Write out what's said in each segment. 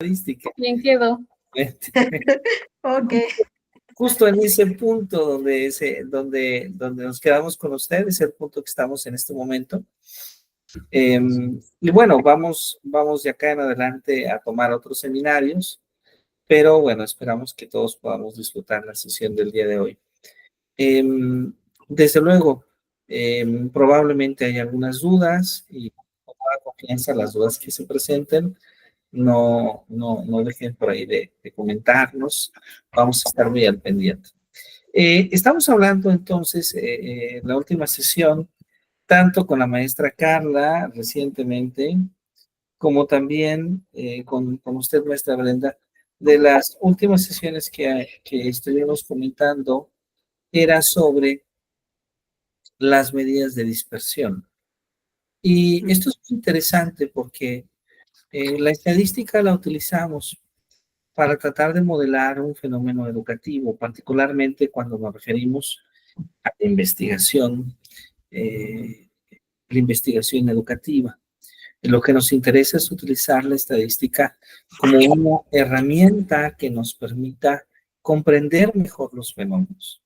estadística. Bien quedó. Ok. Justo en ese punto donde nos quedamos con ustedes, el punto que estamos en este momento. Y bueno, vamos de acá en adelante a tomar otros seminarios, pero bueno, esperamos que todos podamos disfrutar la sesión del día de hoy. Desde luego, probablemente hay algunas dudas y con toda confianza las dudas que se presenten, no dejen por ahí de comentarnos, vamos a estar muy al pendiente. Estamos hablando entonces en la última sesión, tanto con la maestra Carla recientemente, como también con usted, maestra Brenda, de las últimas sesiones que estuvimos comentando, era sobre las medidas de dispersión. Y esto es muy interesante porque la estadística la utilizamos para tratar de modelar un fenómeno educativo, particularmente cuando nos referimos a la investigación educativa. Lo que nos interesa es utilizar la estadística como una herramienta que nos permita comprender mejor los fenómenos.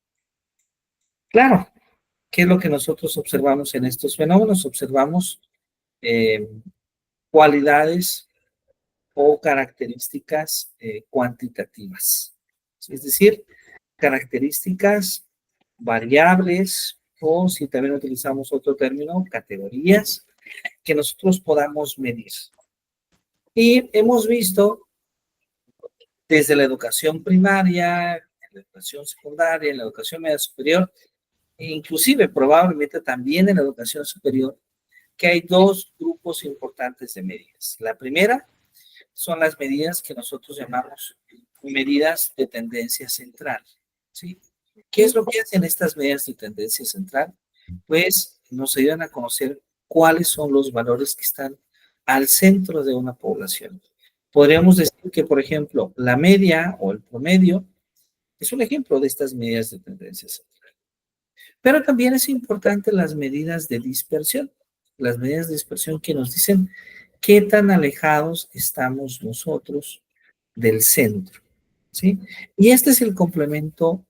Claro, ¿qué es lo que nosotros observamos en estos fenómenos? Observamos cualidades o características cuantitativas. Es decir, características variables o, si también utilizamos otro término, categorías que nosotros podamos medir. Y hemos visto desde la educación primaria, en la educación secundaria, en la educación media superior, e inclusive probablemente también en la educación superior, que hay dos grupos importantes de medidas. La primera son las medidas que nosotros llamamos medidas de tendencia central, ¿sí? ¿Qué es lo que hacen estas medidas de tendencia central? Pues nos ayudan a conocer cuáles son los valores que están al centro de una población. Podríamos decir que, por ejemplo, la media o el promedio es un ejemplo de estas medidas de tendencia central. Pero también es importante las medidas de dispersión. Las medidas de dispersión que nos dicen qué tan alejados estamos nosotros del centro, ¿sí? Y este es el complemento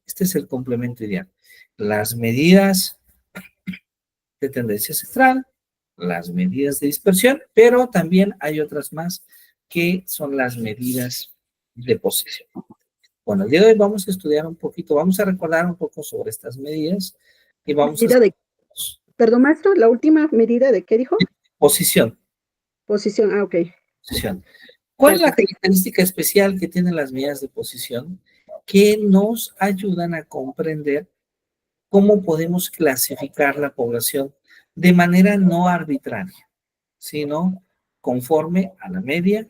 ideal. Las medidas de tendencia central, las medidas de dispersión, pero también hay otras más que son las medidas de posición. Bueno, el día de hoy vamos a estudiar un poquito, vamos a recordar un poco sobre estas medidas y vamos a... Perdón, maestro, ¿la última medida de qué dijo? Posición. Posición, ok. Posición. ¿Cuál es la característica especial que tienen las medidas de posición? Que nos ayudan a comprender cómo podemos clasificar la población de manera no arbitraria, sino conforme a la media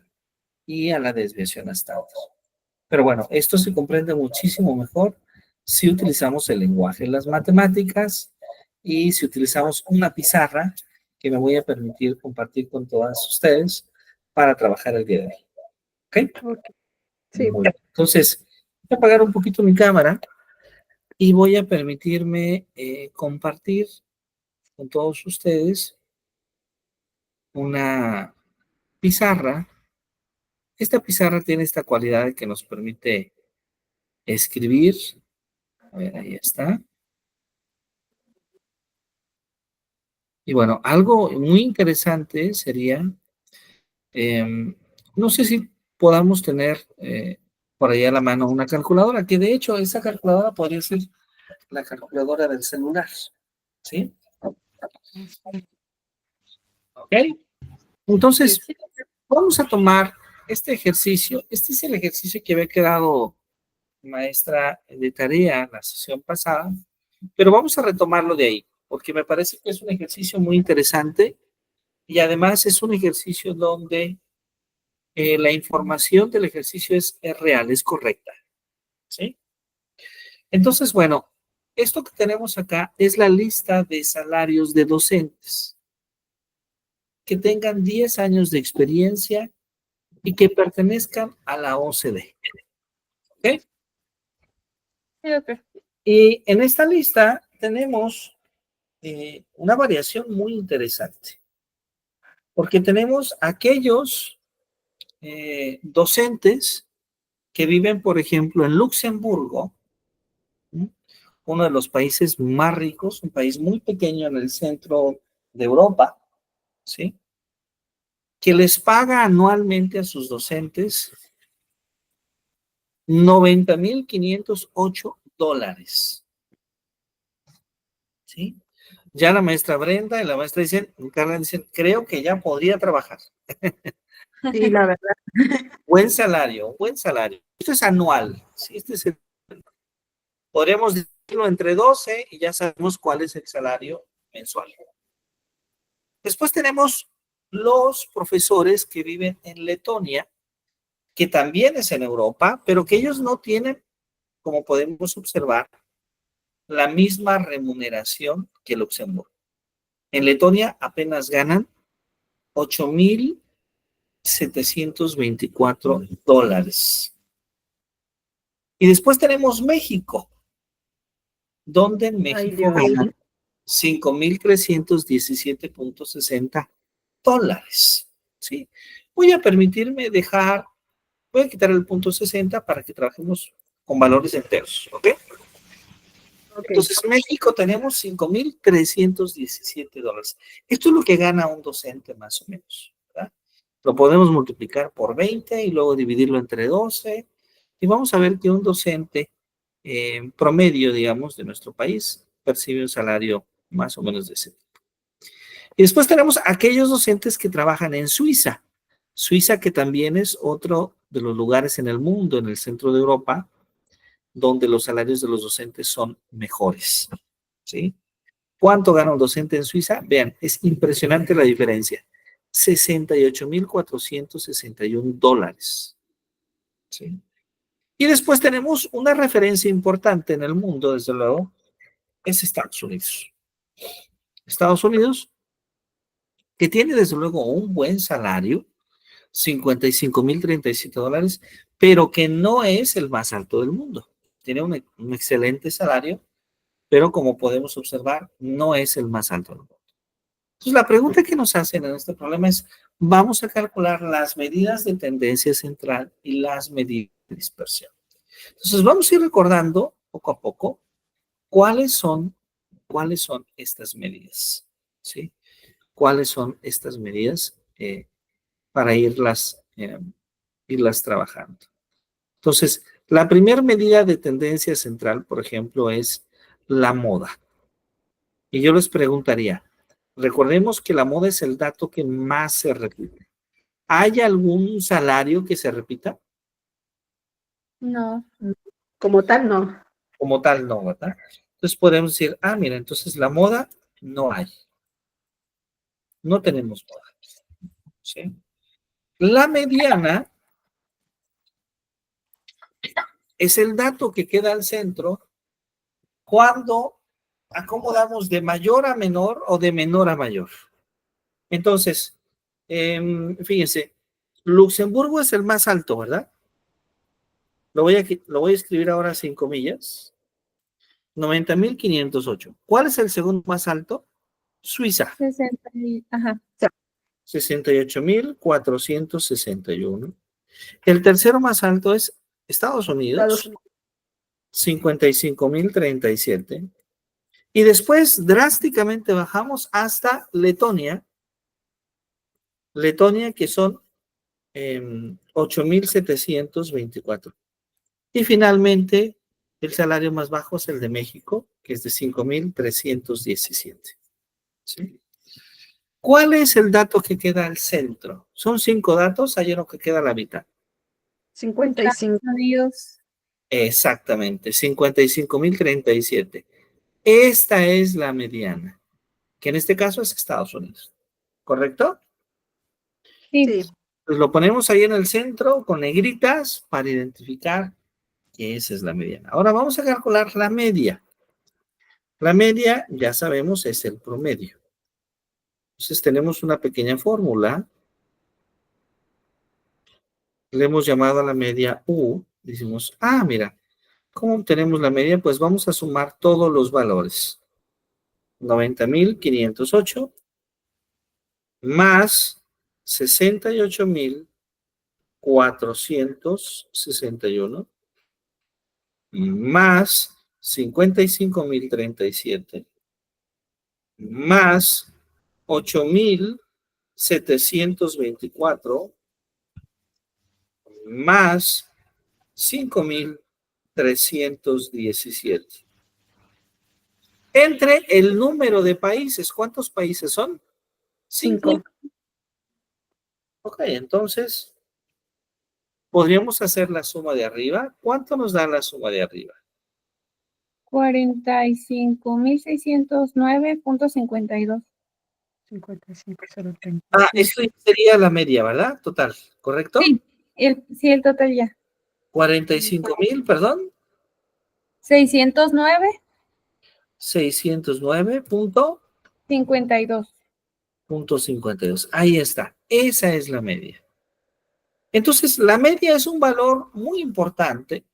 y a la desviación estándar. Pero bueno, esto se comprende muchísimo mejor si utilizamos el lenguaje de las matemáticas y si utilizamos una pizarra que me voy a permitir compartir con todas ustedes para trabajar el día de hoy. ¿Ok? Sí. Muy bien. Entonces, voy a apagar un poquito mi cámara y voy a permitirme compartir con todos ustedes una pizarra. Esta pizarra tiene esta cualidad de que nos permite escribir. A ver, ahí está. Y bueno, algo muy interesante sería, no sé si podamos tener por ahí a la mano una calculadora, que de hecho esa calculadora podría ser la calculadora del celular, ¿sí? ¿Ok? Entonces, vamos a tomar este ejercicio. Este es el ejercicio que había quedado maestra de tarea la sesión pasada, pero vamos a retomarlo de ahí, porque me parece que es un ejercicio muy interesante y además es un ejercicio donde la información del ejercicio es real, es correcta, ¿sí? Entonces, bueno, esto que tenemos acá es la lista de salarios de docentes que tengan 10 años de experiencia y que pertenezcan a la OCDE. ¿Ok? Sí, ok. Y en esta lista tenemos una variación muy interesante, porque tenemos aquellos docentes que viven, por ejemplo, en Luxemburgo, ¿sí? Uno de los países más ricos, un país muy pequeño en el centro de Europa, ¿sí? Que les paga anualmente a sus docentes $90,508, ¿sí? Ya la maestra Brenda y la maestra Carla dicen, creo que ya podría trabajar. Sí, la verdad. Buen salario, buen salario. Esto es anual, ¿sí? Podríamos dividirlo entre 12 y ya sabemos cuál es el salario mensual. Después tenemos los profesores que viven en Letonia, que también es en Europa, pero que ellos no tienen, como podemos observar, la misma remuneración que Luxemburgo. En Letonia apenas ganan $8,724. Y después tenemos México, donde en Ay, México Dios. ganan $5,317.60. ¿Sí? Voy a permitirme voy a quitar el punto 60 para que trabajemos con valores enteros, ¿ok? Ok. Entonces, en México tenemos $5,317. Esto es lo que gana un docente más o menos, ¿verdad? Lo podemos multiplicar por 20 y luego dividirlo entre 12 y vamos a ver que un docente promedio, digamos, de nuestro país percibe un salario más o menos de ese tipo. Y después tenemos aquellos docentes que trabajan en Suiza. Suiza que también es otro de los lugares en el mundo, en el centro de Europa, donde los salarios de los docentes son mejores, ¿sí? ¿Cuánto gana un docente en Suiza? Vean, es impresionante la diferencia. $68,461, ¿sí? Y después tenemos una referencia importante en el mundo, desde luego, es Estados Unidos. Estados Unidos, que tiene desde luego un buen salario, $55,037, pero que no es el más alto del mundo. Tiene un excelente salario, pero como podemos observar, no es el más alto del mundo. Entonces, la pregunta que nos hacen en este problema es, vamos a calcular las medidas de tendencia central y las medidas de dispersión. Entonces, vamos a ir recordando poco a poco cuáles son estas medidas, ¿sí? ¿Cuáles son estas medidas para irlas trabajando? Entonces, la primera medida de tendencia central, por ejemplo, es la moda. Y yo les preguntaría, recordemos que la moda es el dato que más se repite. ¿Hay algún salario que se repita? No. Como tal, no. Como tal, no, ¿verdad? Entonces podemos decir, mira, entonces la moda no hay. No tenemos moda, ¿sí? La mediana es el dato que queda al centro cuando acomodamos de mayor a menor o de menor a mayor. Entonces, fíjense, Luxemburgo es el más alto, ¿verdad? Lo voy a escribir ahora sin comillas. 90,508. ¿Cuál es el segundo más alto? Suiza. 60 ajá. 68,461. El tercero más alto es Estados Estados Unidos. Unidos. 55,037. Y después drásticamente bajamos hasta Letonia. Letonia que son 8,724. Y finalmente, el salario más bajo es el de México, que es de 5,317. ¿Sí? ¿Cuál es el dato que queda al centro? Son 5 datos, hay uno que queda a la mitad. 55. Estados Unidos. Exactamente, 55,037. Esta es la mediana, que en este caso es Estados Unidos. ¿Correcto? Sí. Sí. Pues lo ponemos ahí en el centro con negritas para identificar que esa es la mediana. Ahora vamos a calcular la media. La media, ya sabemos, es el promedio. Entonces tenemos una pequeña fórmula. Le hemos llamado a la media U. Decimos, mira, ¿cómo obtenemos la media? Pues vamos a sumar todos los valores. 90,508 más 68,461 461 más 55,037 más 8,724 más 5,317. Entre el número de países, ¿cuántos países son? 5. Ok, entonces podríamos hacer la suma de arriba. ¿Cuánto nos da la suma de arriba? 45,609.52. 55,030. Ah, esto sería la media, ¿verdad? Total, ¿correcto? Sí, el total ya. 45,000, perdón. 609.52. 609.52. Ahí está. Esa es la media. Entonces, la media es un valor muy importante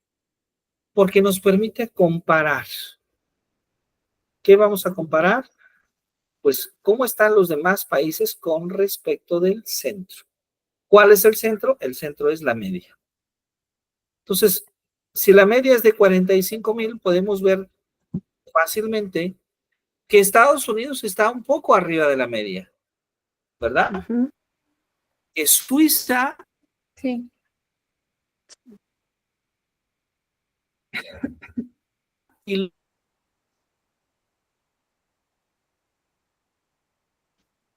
porque nos permite comparar. ¿Qué vamos a comparar? Pues, ¿cómo están los demás países con respecto del centro? ¿Cuál es el centro? El centro es la media. Entonces, si la media es de 45,000, podemos ver fácilmente que Estados Unidos está un poco arriba de la media, ¿verdad? Ujú. Que Suiza Sí. y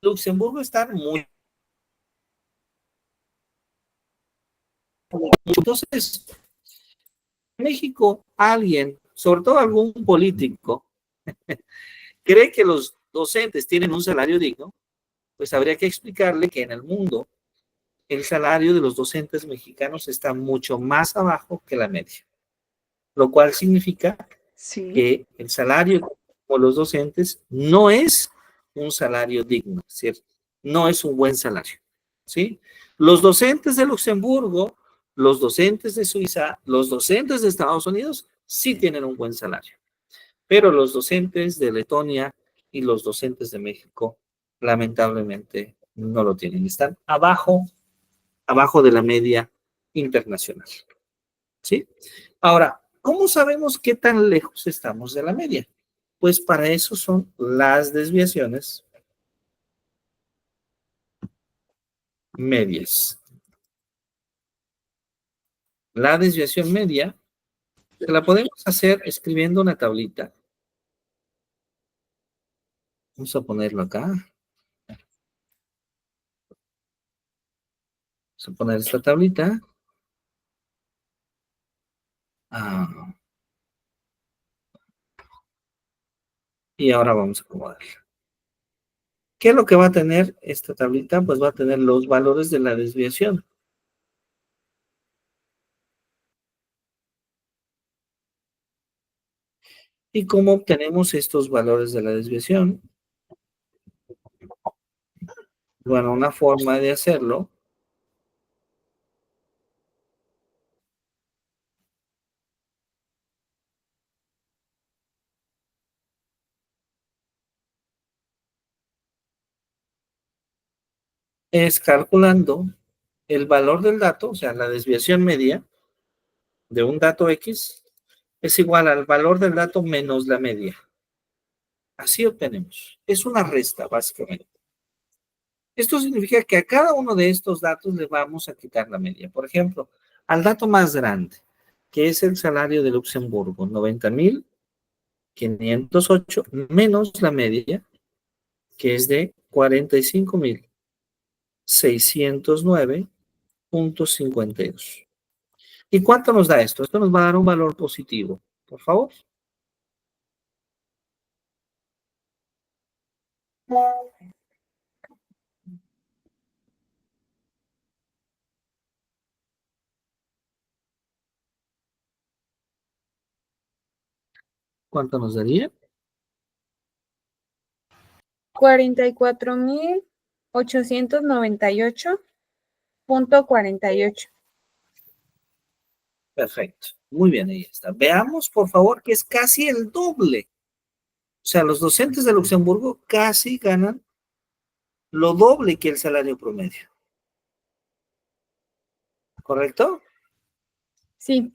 Luxemburgo están muy... Entonces, en México, alguien, sobre todo algún político, cree que los docentes tienen un salario digno, pues habría que explicarle que en el mundo el salario de los docentes mexicanos está mucho más abajo que la media, lo cual significa Sí. que el salario por los docentes no es un salario digno, ¿cierto? No es un buen salario, ¿sí? Los docentes de Luxemburgo, los docentes de Suiza, los docentes de Estados Unidos sí tienen un buen salario, pero los docentes de Letonia y los docentes de México lamentablemente no lo tienen, están abajo de la media internacional, ¿sí? Ahora, ¿cómo sabemos qué tan lejos estamos de la media? Pues para eso son las desviaciones medias. La desviación media la podemos hacer escribiendo una tablita. Vamos a ponerlo acá. Vamos a poner esta tablita. Ah, y ahora vamos a acomodarla. ¿Qué es lo que va a tener esta tablita? Pues va a tener los valores de la desviación. ¿Y cómo obtenemos estos valores de la desviación? Bueno, una forma de hacerlo es calculando el valor del dato, o sea, la desviación media de un dato X es igual al valor del dato menos la media. Así obtenemos. Es una resta, básicamente. Esto significa que a cada uno de estos datos le vamos a quitar la media. Por ejemplo, al dato más grande, que es el salario de Luxemburgo, 90,508 menos la media, que es de 45,609.52. ¿Y cuánto nos da esto? Esto nos va a dar un valor positivo. Por favor. ¿Cuánto nos daría? 44,898.48. Perfecto. Muy bien, ahí está. Veamos, por favor, que es casi el doble. O sea, los docentes de Luxemburgo casi ganan lo doble que el salario promedio. ¿correcto? Sí.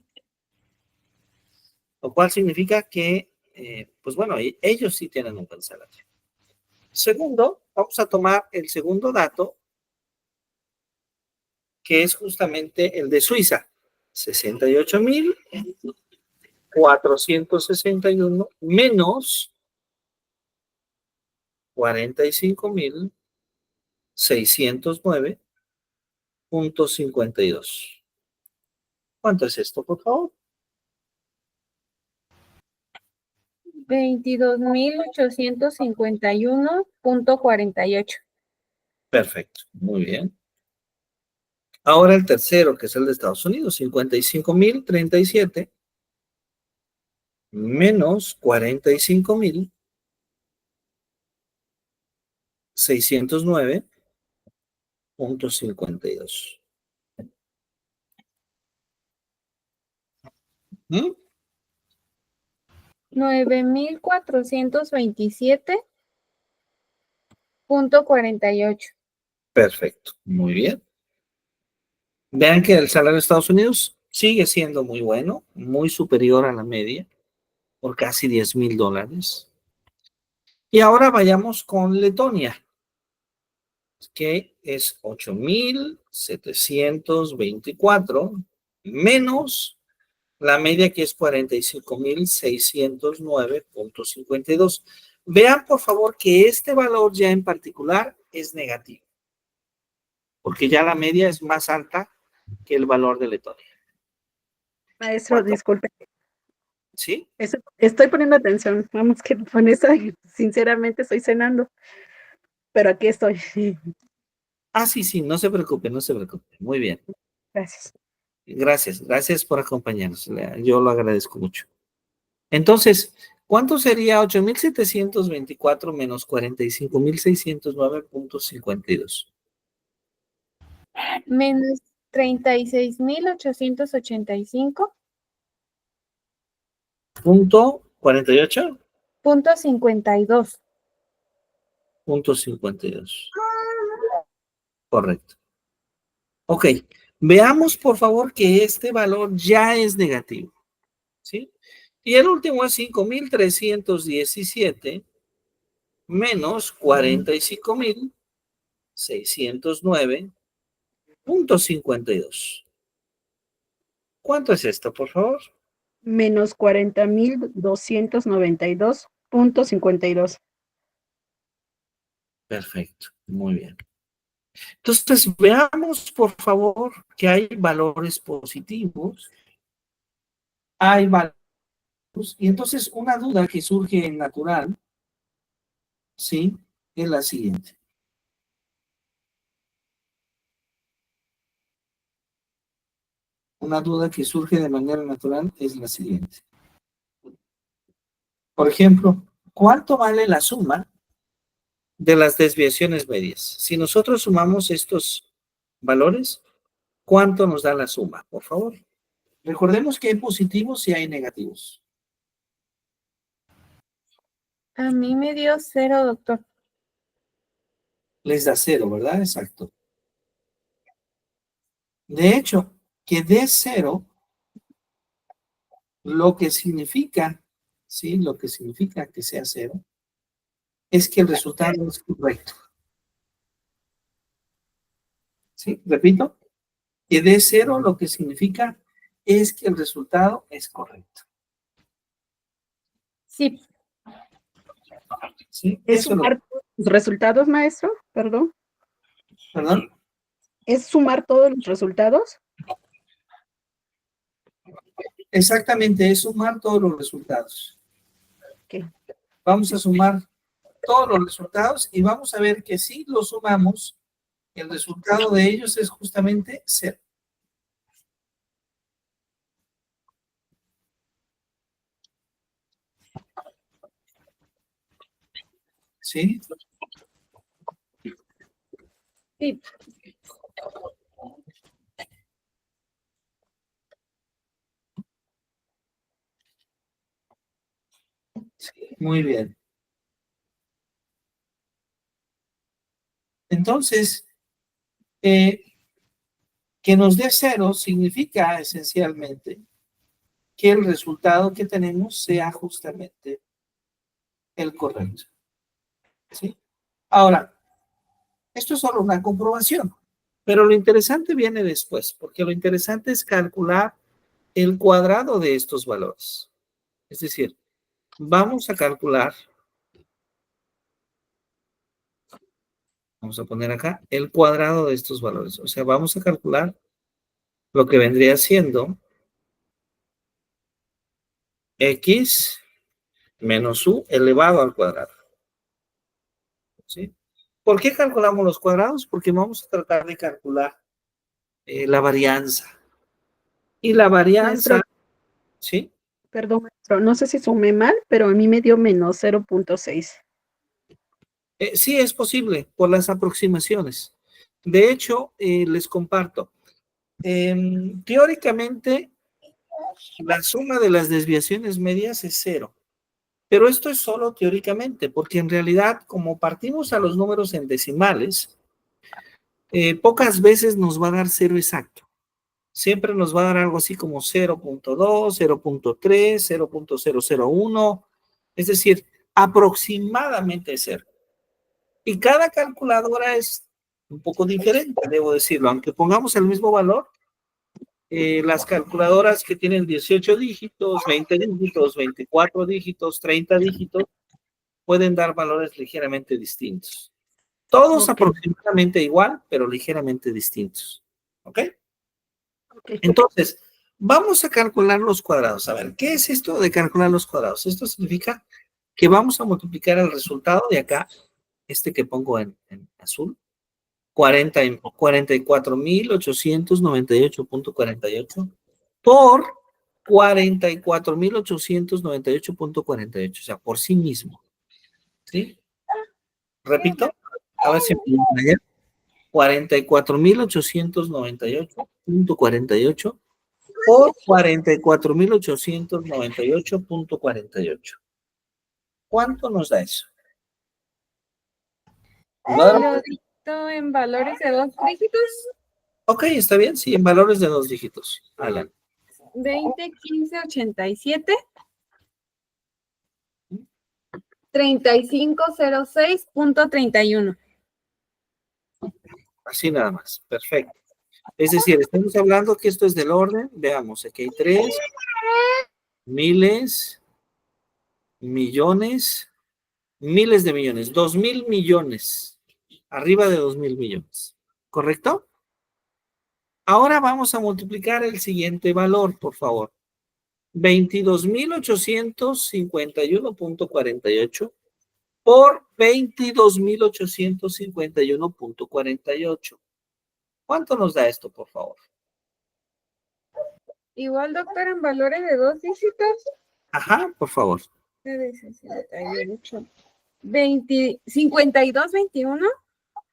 Lo cual significa que, pues bueno, ellos sí tienen un buen salario. Segundo, vamos a tomar el segundo dato, que es justamente el de Suiza. 68,461 menos 45,609,52. ¿Cuánto es esto, por favor? 22,851,48. Perfecto, muy bien. Ahora el tercero, que es el de Estados Unidos, 55,037 menos 45,609,52. ¿Mm? 9,427,48. Perfecto, muy bien. Vean que el salario de Estados Unidos sigue siendo muy bueno, muy superior a la media, por casi $10,000. Y ahora vayamos con Letonia, que es 8,724 menos la media, que es 45,609,52. Vean, por favor, que este valor ya en particular es negativo, porque ya la media es más alta que el valor de Letonia. Maestro, ¿Cuánto? disculpe. ¿Sí? Estoy poniendo atención. Vamos, que con eso, sinceramente, estoy cenando. Pero aquí estoy. Ah, sí, sí, no se preocupe, no se preocupe. Muy bien. Gracias. Gracias, gracias por acompañarnos. Yo lo agradezco mucho. Entonces, ¿cuánto sería 8,724 menos 45,609,52? Menos 36,885,58. ¿Punto 48? 52. Punto 52. Correcto. Ok, veamos por favor que este valor ya es negativo, ¿sí? Y el último es 5,317 menos 45,609,52. ¿Cuánto es esto, por favor? Menos 40,292,52. Perfecto, muy bien. Entonces, veamos por favor que hay valores positivos, hay valores, y entonces una duda que surge en natural, ¿sí? Es la siguiente. Una duda que surge de manera natural es la siguiente. Por ejemplo, ¿cuánto vale la suma de las desviaciones medias? Si nosotros sumamos estos valores, ¿cuánto nos da la suma? Por favor. Recordemos que hay positivos y hay negativos. A mí me dio 0, doctor. Les da 0, ¿verdad? Exacto. De hecho, que dé 0, lo que significa, ¿sí? Lo que significa que sea 0 es que el resultado es correcto. ¿Sí? Repito, que dé 0 lo que significa es que el resultado es correcto. Sí. ¿Sí? ¿Es Eso sumar los resultados, maestro? Perdón. ¿Perdón? ¿Es sumar todos los resultados? Exactamente, es sumar todos los resultados. Ok. Vamos a sumar todos los resultados y vamos a ver que si los sumamos, el resultado de ellos es justamente 0. ¿Sí? Sí. Muy bien. Entonces, Que nos dé 0 significa esencialmente que el resultado que tenemos sea justamente el correcto. ¿Sí? Ahora, esto es solo una comprobación, pero lo interesante viene después, porque lo interesante es calcular el cuadrado de estos valores. Es decir, vamos a calcular, vamos a poner acá, el cuadrado de estos valores. O sea, vamos a calcular lo que vendría siendo x menos u elevado al cuadrado. ¿Sí? ¿Por qué calculamos los cuadrados? Porque vamos a tratar de calcular la varianza. Y la varianza, Maestro, ¿sí? perdón, maestro, no sé si sumé mal, pero a mí me dio menos 0.6. Sí, es posible por las aproximaciones. De hecho, les comparto. Teóricamente, la suma de las desviaciones medias es 0. Pero esto es solo teóricamente, porque en realidad, como partimos a los números en decimales, pocas veces nos va a dar 0 exacto. Siempre nos va a dar algo así como 0.2, 0.3, 0.001, es decir, aproximadamente 0. Y cada calculadora es un poco diferente, debo decirlo. Aunque pongamos el mismo valor, las calculadoras que tienen 18 dígitos, 20 dígitos, 24 dígitos, 30 dígitos, pueden dar valores ligeramente distintos. Todos Ok, aproximadamente igual, pero ligeramente distintos. ¿Ok? ok. Entonces, vamos a calcular los cuadrados. A ver, ¿qué es esto de calcular los cuadrados? Esto significa que vamos a multiplicar el resultado de acá, este que pongo en azul, 44.898.48 por 44.898.48, o sea, por sí mismo. ¿Sí? Repito, a ver si me ayudan allá. 44.898.48 por 44.898.48. ¿Cuánto nos da eso? Lo dicto en valores de 2 dígitos. Ok, está bien, sí, en valores de 2 dígitos. Alan. 20, 15, 87. 3506.31. Así nada más, perfecto. Es decir, estamos hablando que esto es del orden, veamos, aquí hay 3, miles, millones, miles de millones, 2,000 millones, arriba de 2,000 millones, ¿correcto? Ahora vamos a multiplicar el siguiente valor, por favor. 22.851.48 por 22.851.48. ¿Cuánto nos da esto, por favor? Igual, doctor, en valores de 2 dígitos. Ajá, por favor. 68. 20, 52, 21.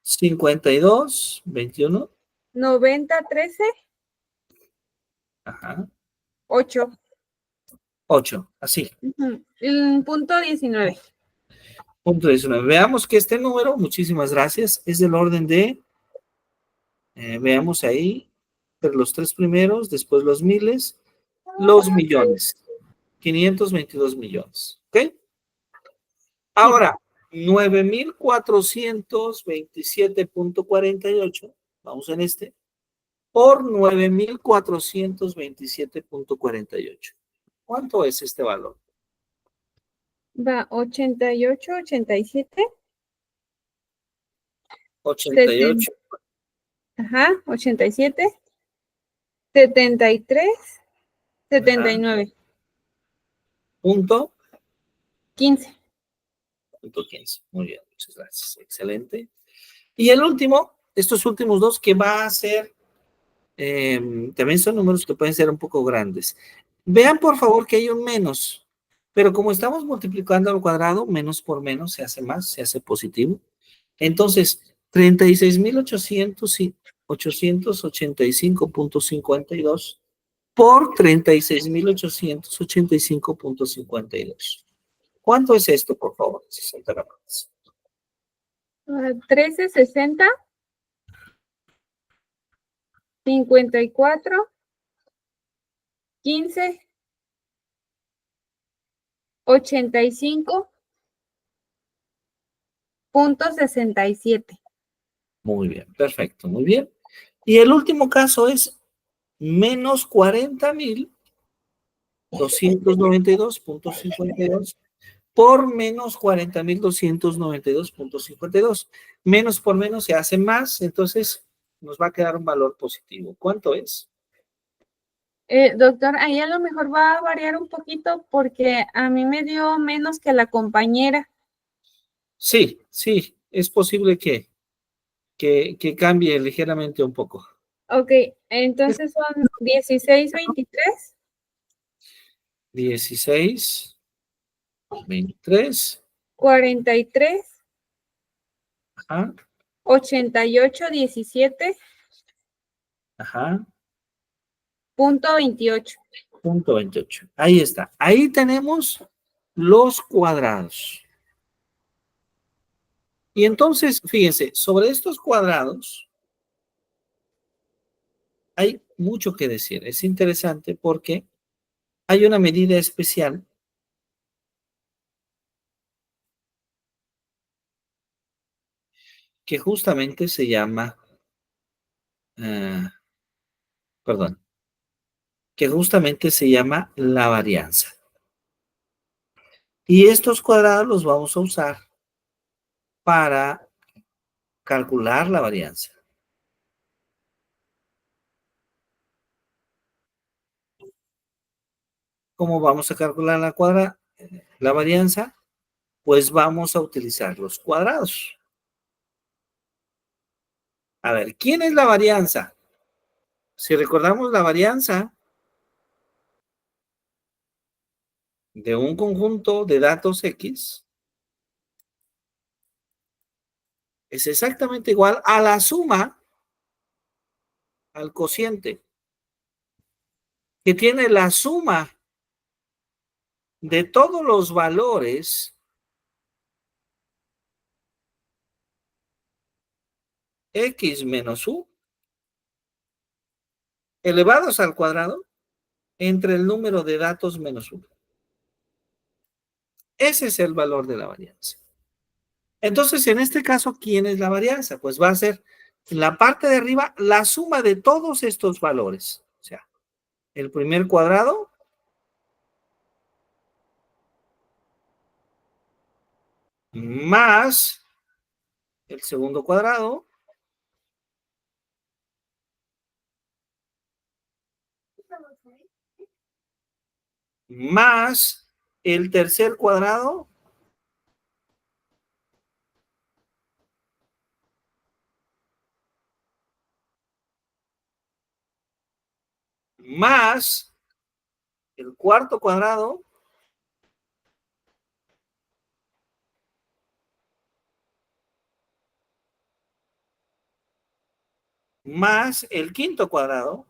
52, 21. 90, 13. Ajá. 8. 8, así. Punto 19. Punto 19. Veamos que este número, muchísimas gracias, es del orden de, veamos ahí, pero los 3 primeros, después los miles, los millones. 522 millones. ¿Ok? Sí, Ahora, 9.427.48, vamos en este, por 9.427.48. ¿Cuánto es este valor? Va 88, 87. 88. Ajá, 87. 73. Ajá, 79. punto, 15. punto 15. Muy bien, muchas gracias. Excelente. Y el último, estos últimos dos que va a ser, también son números que pueden ser un poco grandes. Vean por favor que hay un menos, pero como estamos multiplicando al cuadrado, menos por menos se hace más, se hace positivo. Entonces, 36.885.52 por 36.885.52. ¿Cuánto es esto, por favor? 60 gramos. 13, 60. 54, 15, 85.67. Muy bien, perfecto, muy bien. Y el último caso es menos 40.292.52 por menos 40.292.52. Menos por menos se hace más, entonces nos va a quedar un valor positivo. ¿Cuánto es? Doctor, ahí a lo mejor va a variar un poquito porque a mí me dio menos que la compañera. Sí, sí, es posible que cambie ligeramente un poco. Ok, entonces son 16.23, 16, 23, 43, ajá, 88.17, ajá, punto 28. punto 28. Ahí está. Ahí tenemos los cuadrados. Y entonces, fíjense, sobre estos cuadrados hay mucho que decir. Es interesante porque hay una medida especial que justamente se llama, ah, perdón, que justamente se llama la varianza. Y estos cuadrados los vamos a usar para calcular la varianza. ¿Cómo vamos a calcular la varianza? Pues vamos a utilizar los cuadrados. A ver, ¿quién es la varianza? Si recordamos la varianza de un conjunto de datos X, es exactamente igual a la suma, al cociente, que tiene la suma de todos los valores X menos U elevados al cuadrado entre el número de datos menos 1. Ese es el valor de la varianza. Entonces, en este caso, ¿quién es la varianza? Pues va a ser en la parte de arriba la suma de todos estos valores. O sea, el primer cuadrado más el segundo cuadrado más el tercer cuadrado más el cuarto cuadrado más el quinto cuadrado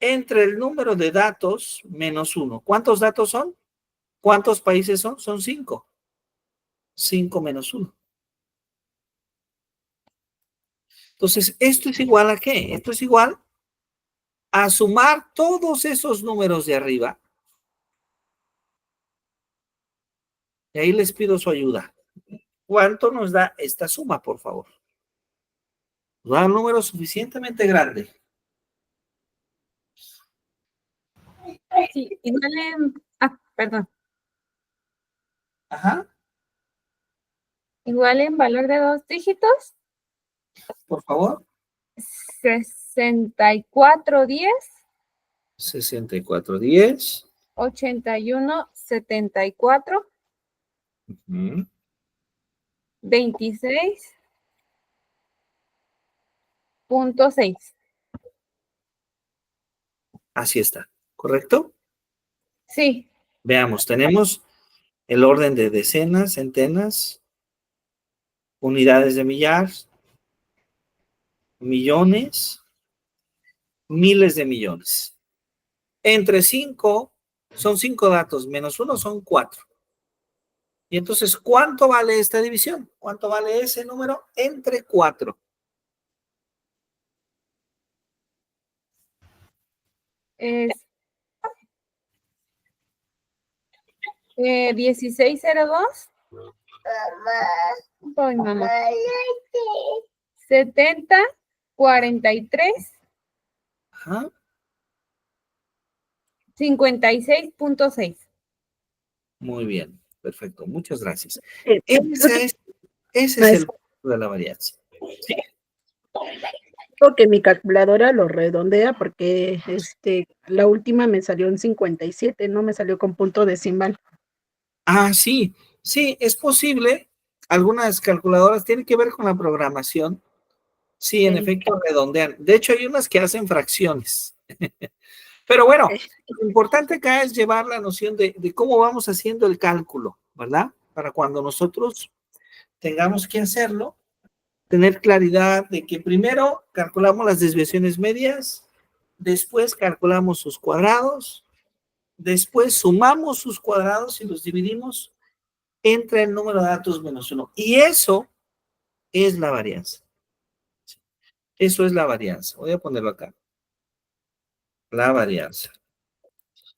entre el número de datos menos 1. ¿Cuántos datos son? ¿Cuántos países son? Son 5. 5 menos 1. Entonces, ¿esto es igual a qué? Esto es igual a sumar todos esos números de arriba. Y ahí les pido su ayuda. ¿Cuánto nos da esta suma, por favor? Nos da un número suficientemente grande. Sí, igual perdón. Ajá, Igual en valor de 2 dígitos, por favor. 6410, 6410. 8174, Ujú. 26.6. Así está. ¿Correcto? Sí, Veamos, tenemos el orden de decenas, centenas, unidades de millar, millones, miles de millones. Entre 5 son 5 datos, menos 1 son 4. Y entonces, ¿cuánto vale esta división? ¿Cuánto vale ese número entre 4? Es 1602. Voy, mamá. 70, 43, Ajá. 56.6. Muy bien, perfecto. Muchas gracias. Creo Ese es el maestro, punto de la varianza. Sí. que mi calculadora lo redondea porque la última me salió en 57, no me salió con punto decimal. Ah, sí, sí, es posible. Algunas calculadoras tienen que ver con la programación. Sí, en Sí. efecto, redondean. De hecho, hay unas que hacen fracciones. Pero bueno, lo importante acá es llevar la noción de cómo vamos haciendo el cálculo, ¿verdad? Para cuando nosotros tengamos que hacerlo, tener claridad de que primero calculamos las desviaciones medias, después calculamos sus cuadrados, después sumamos sus cuadrados y los dividimos entre el número de datos menos 1. Y eso es la varianza. Eso es la varianza. Voy a ponerlo acá. La varianza.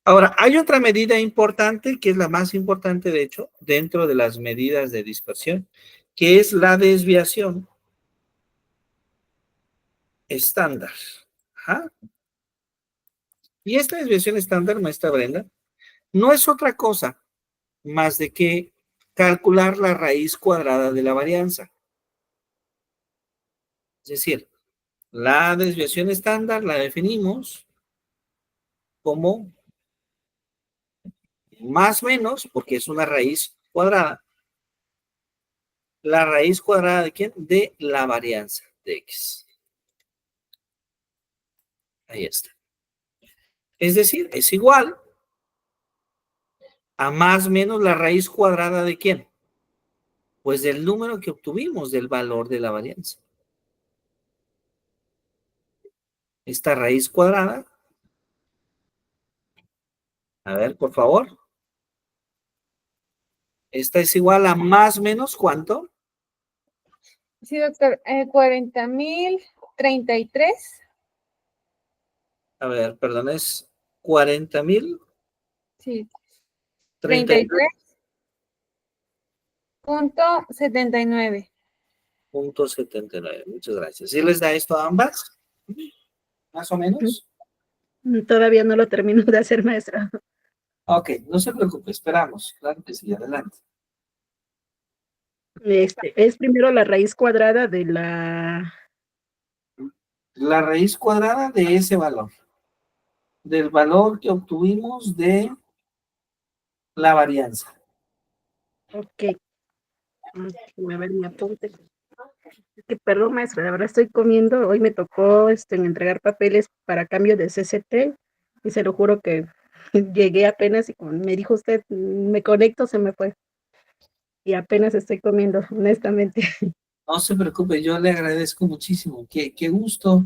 Ahora, hay otra medida importante, que es la más importante, de hecho, dentro de las medidas de dispersión, que es la desviación estándar. Ajá. Y esta desviación estándar, maestra Brenda, no es otra cosa más de que calcular la raíz cuadrada de la varianza. Es decir, la desviación estándar la definimos como más menos, porque es una raíz cuadrada. ¿La raíz cuadrada de quién? De la varianza de X. Ahí está. Es decir, es igual a más menos la raíz cuadrada de quién? Pues del número que obtuvimos del valor de la varianza. Esta raíz cuadrada, a ver, por favor. Esta es igual a más menos ¿cuánto? Sí, doctor. 40.033. A ver, perdón, es 40.000. Sí, 33. 33.79. Punto 79. Muchas gracias. ¿Sí les da esto a ambas? Más o menos. Todavía no lo termino de hacer, maestra. Ok, no se preocupe, esperamos. Claro que sí, adelante. Es primero la raíz cuadrada de La raíz cuadrada de ese valor. Del valor que obtuvimos de la varianza. Ok, a ver mi apunte. Es que, perdón, maestra, la verdad estoy comiendo. Hoy me tocó entregar papeles para cambio de CCT y se lo juro que llegué apenas y como me dijo usted, me conecto, se me fue. Y apenas estoy comiendo, honestamente. No se preocupe, yo le agradezco muchísimo. Qué gusto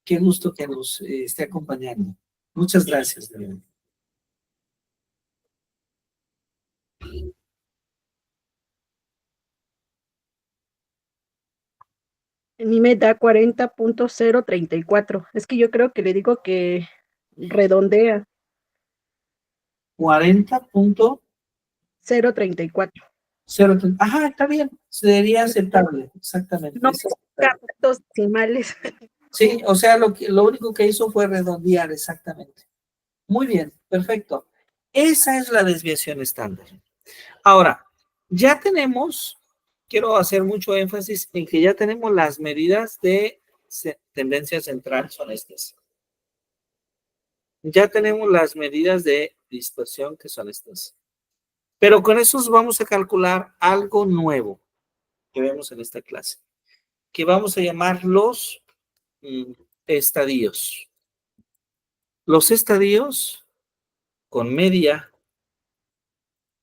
que nos esté acompañando. Muchas gracias. De verdad. A mí me da 40.034. Es que yo creo que le digo que redondea 40.0. 0.34. Ajá, está bien. Sería aceptable. Exactamente. No, Es aceptable. puntos decimales. Sí, o sea, lo único que hizo fue redondear exactamente. Muy bien, perfecto. Esa es la desviación estándar. Ahora, ya tenemos, quiero hacer mucho énfasis en que ya tenemos las medidas de tendencia central, son estas. Ya tenemos las medidas de dispersión, que son estas. Pero con esos vamos a calcular algo nuevo que vemos en esta clase, que vamos a llamar los estadios. Los estadios con media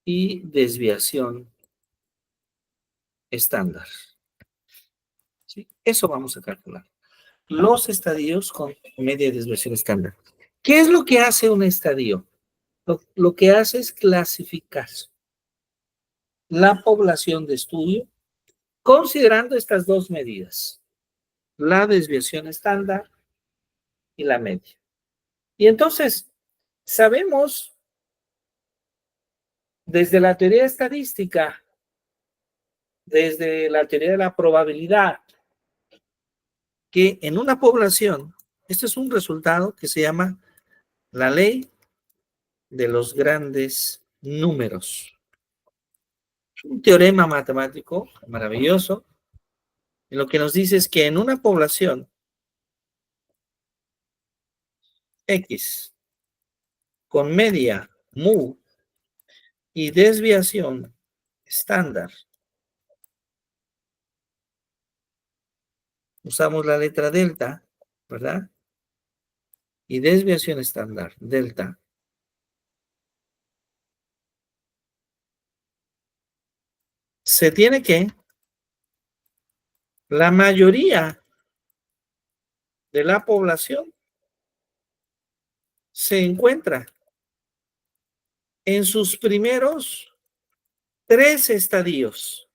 y desviación estándar. ¿Sí? Eso vamos a calcular. Los estadios con media y desviación estándar. ¿Qué es lo que hace un estadio? Lo que hace es clasificar. la población de estudio, considerando estas dos medidas, la desviación estándar y la media. Y entonces, sabemos desde la teoría estadística, desde la teoría de la probabilidad, que en una población, este es un resultado que se llama la ley de los grandes números. Un teorema matemático maravilloso, y lo que nos dice es que en una población X con media mu y desviación estándar, usamos la letra delta, ¿verdad? Y desviación estándar, delta, se tiene que la mayoría de la población se encuentra en sus primeros 3 estadios.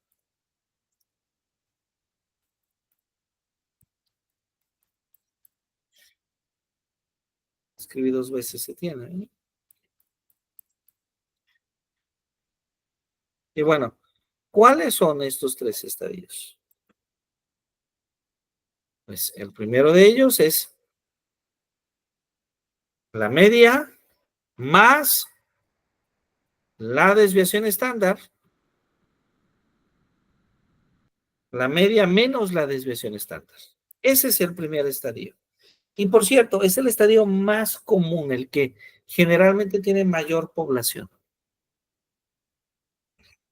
Escribí 2 veces, se tiene, ¿eh? Y bueno, ¿cuáles son estos 3 estadios? Pues el primero de ellos es la media más la desviación estándar, la media menos la desviación estándar. Ese es el primer estadio. Y por cierto, es el estadio más común, el que generalmente tiene mayor población.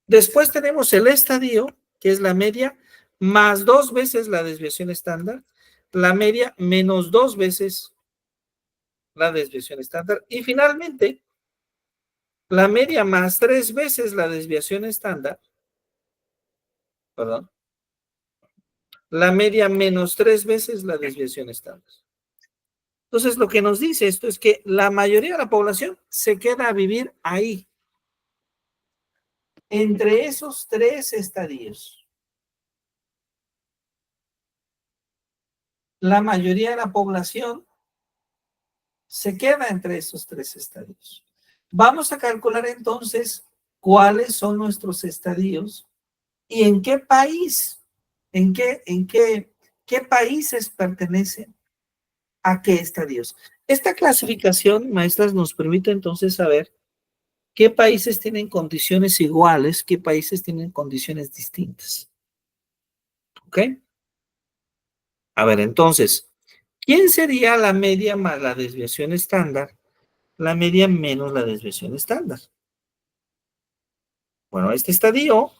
Después tenemos el estadio, que es la media, más 2 veces la desviación estándar, la media menos 2 veces la desviación estándar, y finalmente, la media más 3 veces la desviación estándar, perdón, la media menos 3 veces la desviación estándar. Entonces, lo que nos dice esto es que la mayoría de la población se queda a vivir ahí, entre esos 3 estadios. La mayoría de la población se queda entre esos 3 estadios. Vamos a calcular entonces cuáles son nuestros estadios y en qué país, qué países pertenecen a qué estadios. Esta clasificación, maestras, nos permite entonces saber qué países tienen condiciones iguales, qué países tienen condiciones distintas. ¿Ok? A ver, entonces, ¿quién sería la media más la desviación estándar? La media menos la desviación estándar. Bueno, este estadio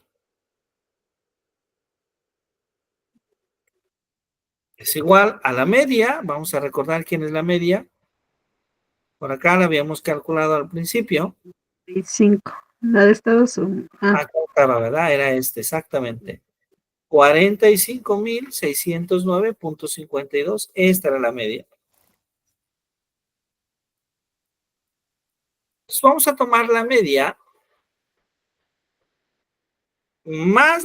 es igual a la media. Vamos a recordar quién es la media. Por acá la habíamos calculado al principio. 5. La de Estados Unidos. Acá estaba, ¿verdad? Era exactamente. 45.609.52. Esta era la media. Entonces vamos a tomar la media más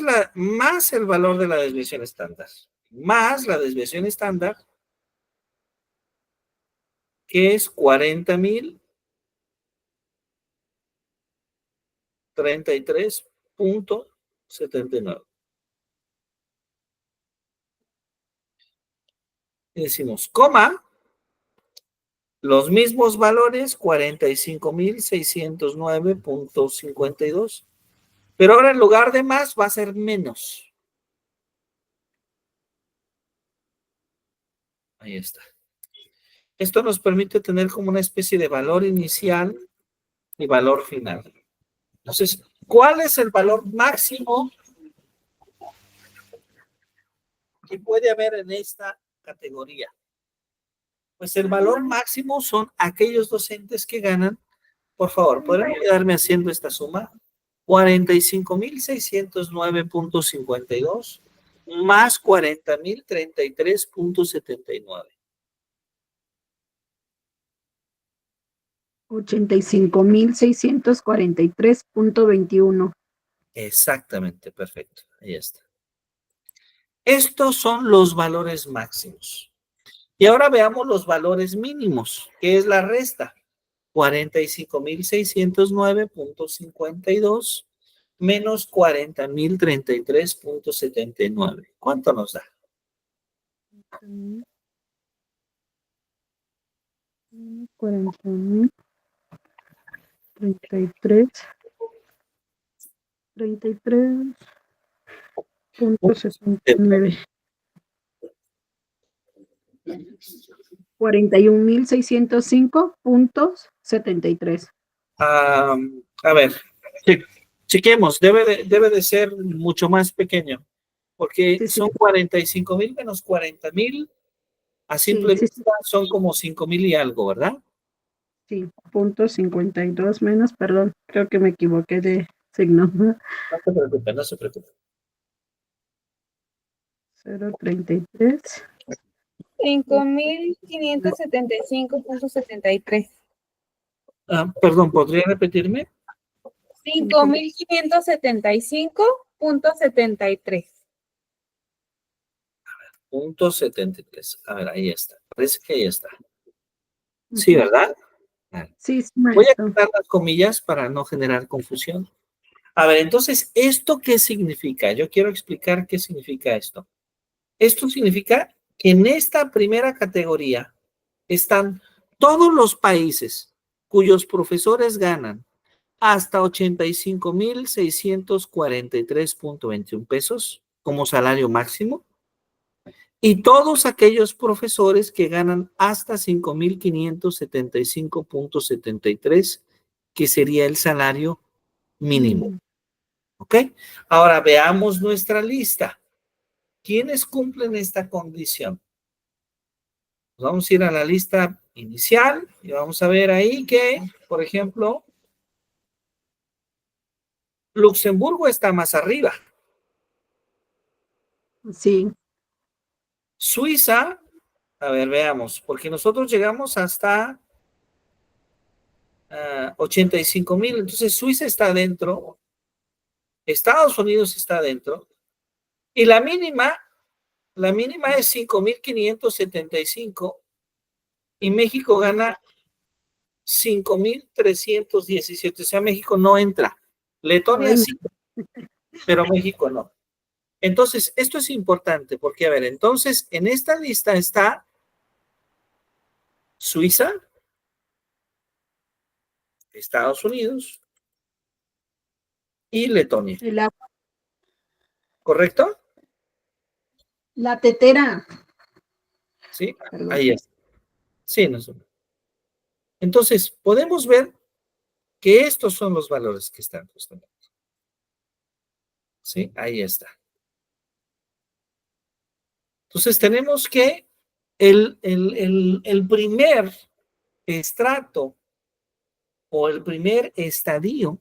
el valor de la desviación estándar. Más la desviación estándar, que es 40.033.79. Y decimos, coma, los mismos valores, 45.609.52. Pero ahora en lugar de más va a ser menos. Ahí está. Esto nos permite tener como una especie de valor inicial y valor final. Entonces, ¿cuál es el valor máximo que puede haber en esta categoría? Pues el valor máximo son aquellos docentes que ganan. Por favor, ¿podrían ayudarme haciendo esta suma? 45.609.52 más 40.033.79. 85.643.21. Exactamente, perfecto. Ahí está. Estos son los valores máximos. Y ahora veamos los valores mínimos, que es la resta. 45,609,52 menos 40,033,79. ¿Cuánto nos da? 40,033.69. 41,605.73. A ver, chequemos, debe de ser mucho más pequeño, porque Sí, sí, son 45,000 menos 40,000, a simple sí, vista son como 5,000 y algo, ¿verdad? sí, punto 52 menos, perdón, creo que me equivoqué de signo. No se preocupe, no se preocupe. 0,33. 5,575,73. Perdón, ¿podría repetirme? 5,575,73. Punto 73. A ver, ahí está. Parece que ahí está. Sí, ¿verdad? Sí, sí, Voy a maestro. quitar las comillas para no generar confusión. A ver, entonces, ¿esto qué significa? Yo quiero explicar qué significa esto. Esto significa que en esta primera categoría están todos los países cuyos profesores ganan hasta 85,643,21 pesos como salario máximo y todos aquellos profesores que ganan hasta 5,575,73, que sería el salario mínimo. ¿Ok? Ahora veamos nuestra lista. ¿Quiénes cumplen esta condición? Pues vamos a ir a la lista inicial y vamos a ver ahí que, por ejemplo, Luxemburgo está más arriba. Sí, Suiza, a ver, veamos, porque nosotros llegamos hasta 85,000, entonces Suiza está dentro, Estados Unidos está dentro, y la mínima es 5,575 y México gana 5,317, o sea, México no entra. Letonia ay, sí, pero México no. Entonces, esto es importante porque, a ver, entonces, en esta lista está Suiza, Estados Unidos y Letonia, el agua, ¿correcto? la tetera. Sí, Perdón. ahí está. Sí, no son. Entonces, podemos ver que estos son los valores que están justamente. Sí, ahí está. Entonces, tenemos que el primer estrato o el primer estadio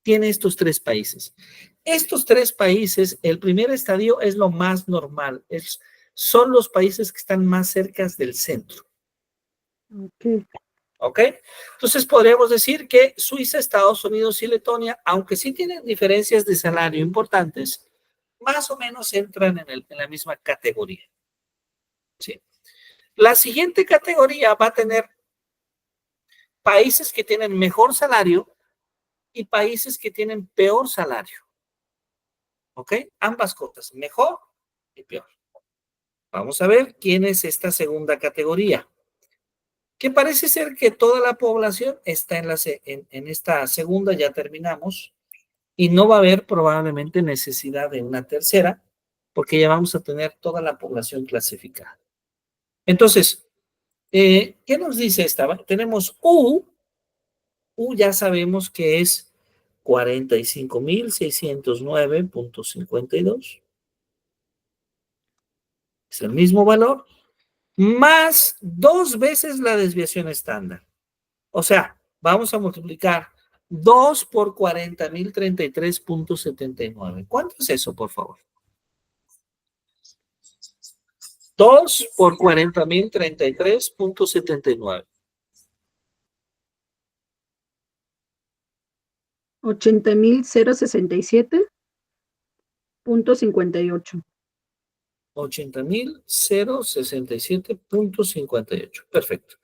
tiene estos tres países. Estos tres países, el primer estadio es lo más normal, son los países que están más cerca del centro. Ok. ¿Ok? Entonces podríamos decir que Suiza, Estados Unidos y Letonia, aunque sí tienen diferencias de salario importantes, más o menos entran en la misma categoría. ¿Sí? La siguiente categoría va a tener países que tienen mejor salario y países que tienen peor salario. ¿Ok? Ambas cosas, mejor y peor. Vamos a ver quién es esta segunda categoría, que parece ser que toda la población está en esta segunda, ya terminamos, y no va a haber probablemente necesidad de una tercera, porque ya vamos a tener toda la población clasificada. Entonces, ¿qué nos dice esta? Tenemos U ya sabemos que es 45,609,52. Es el mismo valor, más 2 veces la desviación estándar. O sea, vamos a multiplicar 2 por 40,033,79. ¿Cuánto es eso, por favor? 2 por 40,033,79. 80,067.58. 80,067.58. Perfecto.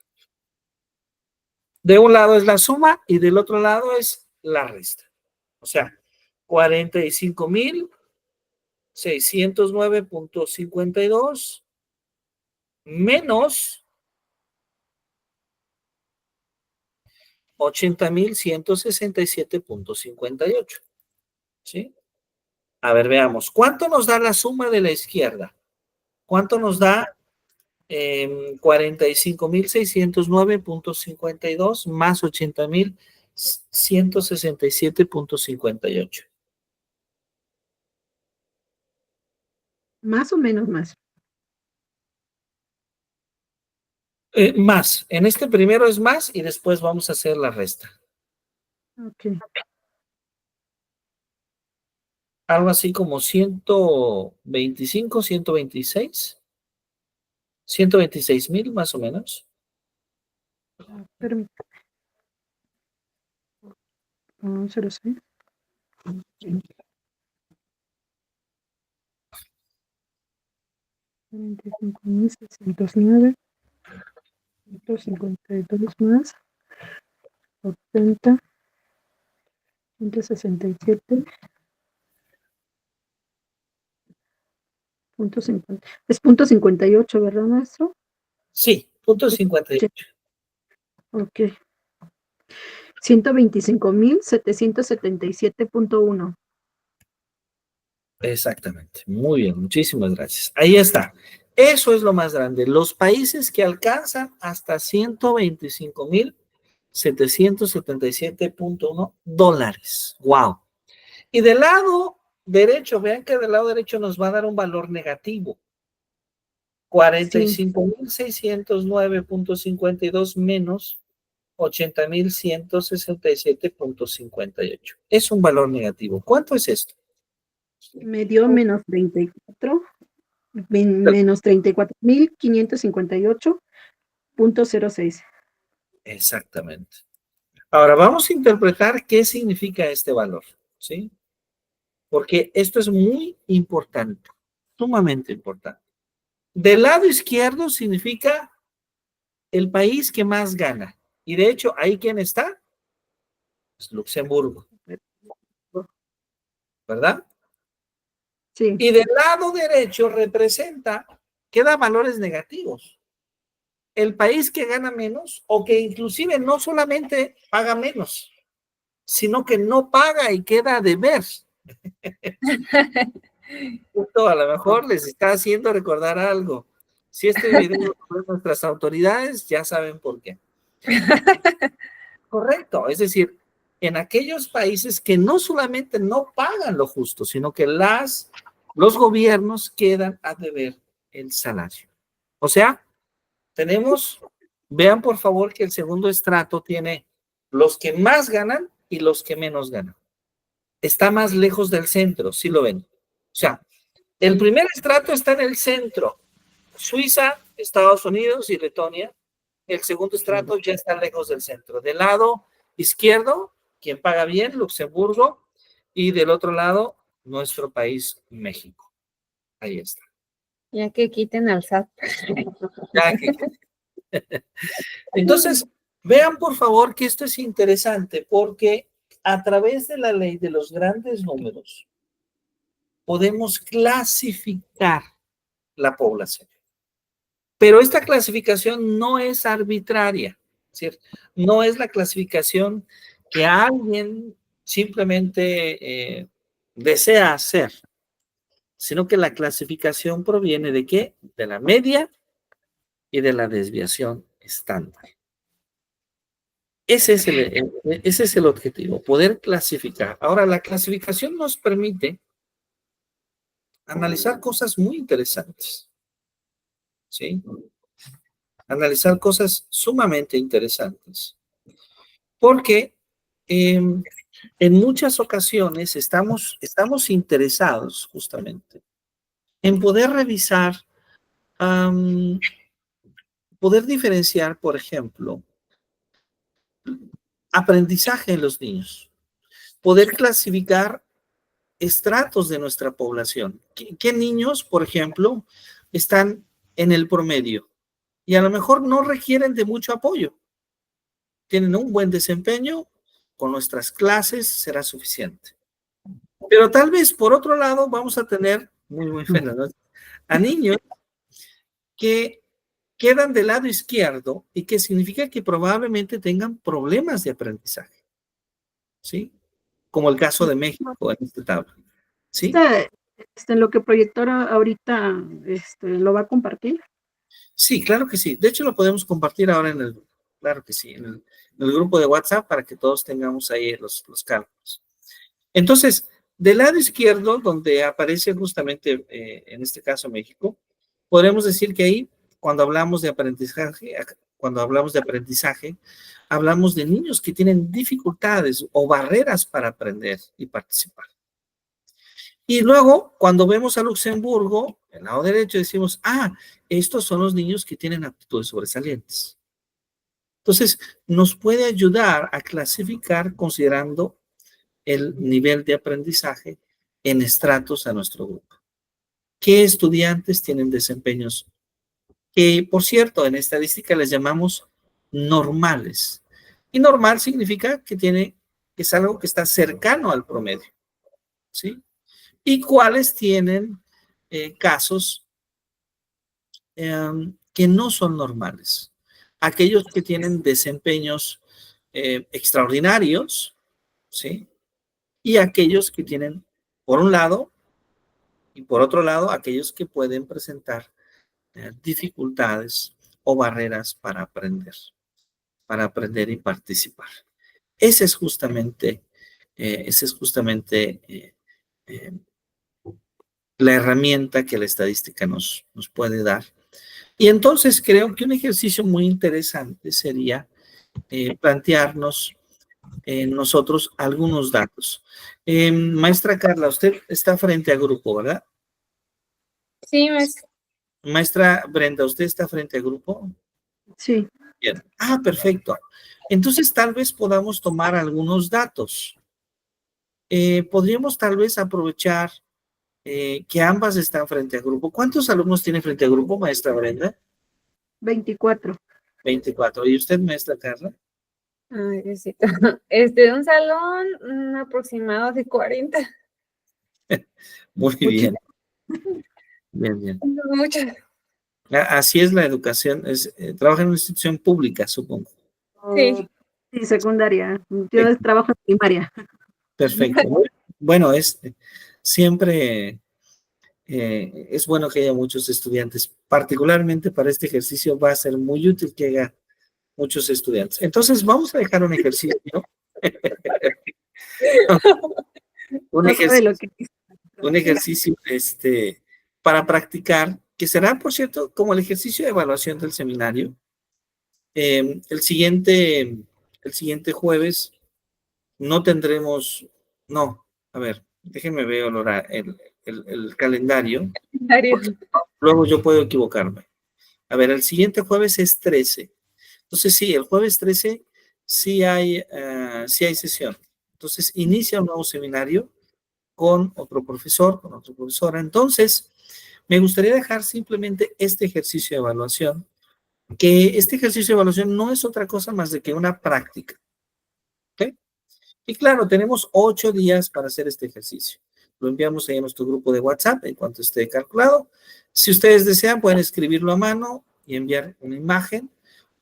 De un lado es la suma y del otro lado es la resta. O sea, 45,609.52 menos 80,167.58. ¿Sí? A ver, veamos. ¿Cuánto nos da la suma de la izquierda? ¿Cuánto nos da 45,609.52 más 80,167.58? Más o menos más. Más. En este primero es más y después vamos a hacer la resta. Ok. Algo así como 125, 126. 126,000 más o menos. Permítame. 06. 45,609. 152 más 80, 167. Punto 50. Es punto 58, ¿verdad, maestro? Sí, punto 58. Ok. 125,777.1. Exactamente. Muy bien, muchísimas gracias. Ahí está. Eso es lo más grande. Los países que alcanzan hasta 125,777.1 dólares. Wow. Y del lado derecho, vean que del lado derecho nos va a dar un valor negativo. Sí. 45,609.52 menos 80,167.58. Es un valor negativo. ¿Cuánto es esto? Me dio menos 34, menos 34,558.06. Exactamente. Ahora vamos a interpretar qué significa este valor, ¿sí? Porque esto es muy importante, sumamente importante. Del lado izquierdo significa el país que más gana. Y de hecho, ¿ahí quién está? Es Luxemburgo, ¿verdad? Sí. Y del lado derecho representa que da valores negativos. El país que gana menos o que inclusive no solamente paga menos, sino que no paga y queda a deber. Esto a lo mejor les está haciendo recordar algo. Si este video lo ven nuestras autoridades, ya saben por qué. Correcto, es decir, en aquellos países que no solamente no pagan lo justo, sino que los gobiernos quedan a deber el salario. O sea, vean por favor que el segundo estrato tiene los que más ganan y los que menos ganan. Está más lejos del centro, ¿sí lo ven? O sea, el primer estrato está en el centro, Suiza, Estados Unidos y Letonia. El segundo estrato ya está lejos del centro. Del lado izquierdo, quien paga bien, Luxemburgo, y del otro lado, nuestro país, México. Ahí está. Ya que quiten al SAT. Entonces, vean por favor que esto es interesante porque a través de la ley de los grandes números podemos clasificar la población. Pero esta clasificación no es arbitraria, ¿cierto? No es la clasificación que alguien simplemente desea hacer, sino que la clasificación proviene de ¿qué? De la media y de la desviación estándar. Ese es el objetivo, poder clasificar. Ahora, la clasificación nos permite analizar cosas muy interesantes, ¿sí? Analizar cosas sumamente interesantes. Porque en muchas ocasiones estamos interesados justamente en poder revisar, poder diferenciar, por ejemplo, aprendizaje en los niños. poder clasificar estratos de nuestra población. ¿Qué niños, por ejemplo, están en el promedio? Y a lo mejor no requieren de mucho apoyo. Tienen un buen desempeño, con nuestras clases será suficiente. Pero tal vez, por otro lado, vamos a tener, muy feo, ¿no?, a niños que quedan del lado izquierdo y que significa que probablemente tengan problemas de aprendizaje, ¿sí? Como el caso de México en esta tabla, ¿sí? En lo que proyectora ahorita lo va a compartir. Sí, claro que sí. De hecho, lo podemos compartir ahora en el, claro que sí, en el grupo de WhatsApp para que todos tengamos ahí los cálculos. Entonces, del lado izquierdo, donde aparece justamente, en este caso México, podremos decir que ahí, cuando hablamos de aprendizaje, hablamos de niños que tienen dificultades o barreras para aprender y participar. Y luego, cuando vemos a Luxemburgo, el lado derecho, decimos, estos son los niños que tienen aptitudes sobresalientes. Entonces, nos puede ayudar a clasificar considerando el nivel de aprendizaje en estratos a nuestro grupo. ¿Qué estudiantes tienen desempeños que, por cierto, en estadística les llamamos normales? Y normal significa que es algo que está cercano al promedio, ¿sí? Y cuáles tienen casos que no son normales. Aquellos que tienen desempeños extraordinarios, ¿sí? Y aquellos que tienen, por un lado, y por otro lado, aquellos que pueden presentar dificultades o barreras para aprender y participar. Esa es justamente, la herramienta que la estadística nos puede dar. Y entonces creo que un ejercicio muy interesante sería plantearnos nosotros algunos datos. Maestra Carla, usted está frente al grupo, ¿verdad? Sí, maestra. Maestra Brenda, ¿usted está frente al grupo? Sí. Bien. Perfecto. Entonces tal vez podamos tomar algunos datos. Podríamos tal vez aprovechar que ambas están frente al grupo. ¿Cuántos alumnos tiene frente al grupo, maestra Brenda? 24. 24. ¿Y usted, maestra Carla? Ay, Diosito. Un salón aproximado de 40. Muy bien. Bien. Mucho. Así es la educación. Trabaja en una institución pública, supongo. Sí. Sí, secundaria. Yo trabajo en primaria. Perfecto. Bueno, siempre es bueno que haya muchos estudiantes. Particularmente para este ejercicio va a ser muy útil que haya muchos estudiantes. Entonces, vamos a dejar un ejercicio. Un ejercicio para practicar, que será, por cierto, como el ejercicio de evaluación del seminario. El siguiente jueves no tendremos, no, a ver, déjenme ver el calendario. Luego yo puedo equivocarme. A ver, el siguiente jueves es 13. Entonces, sí, el jueves 13 sí hay sesión. Entonces, inicia un nuevo seminario con otro profesor, con otra profesora. Entonces, me gustaría dejar simplemente este ejercicio de evaluación, que este ejercicio de evaluación no es otra cosa más de que una práctica. ¿Ok? Y claro, tenemos 8 días para hacer este ejercicio. Lo enviamos ahí a nuestro grupo de WhatsApp en cuanto esté calculado. Si ustedes desean, pueden escribirlo a mano y enviar una imagen,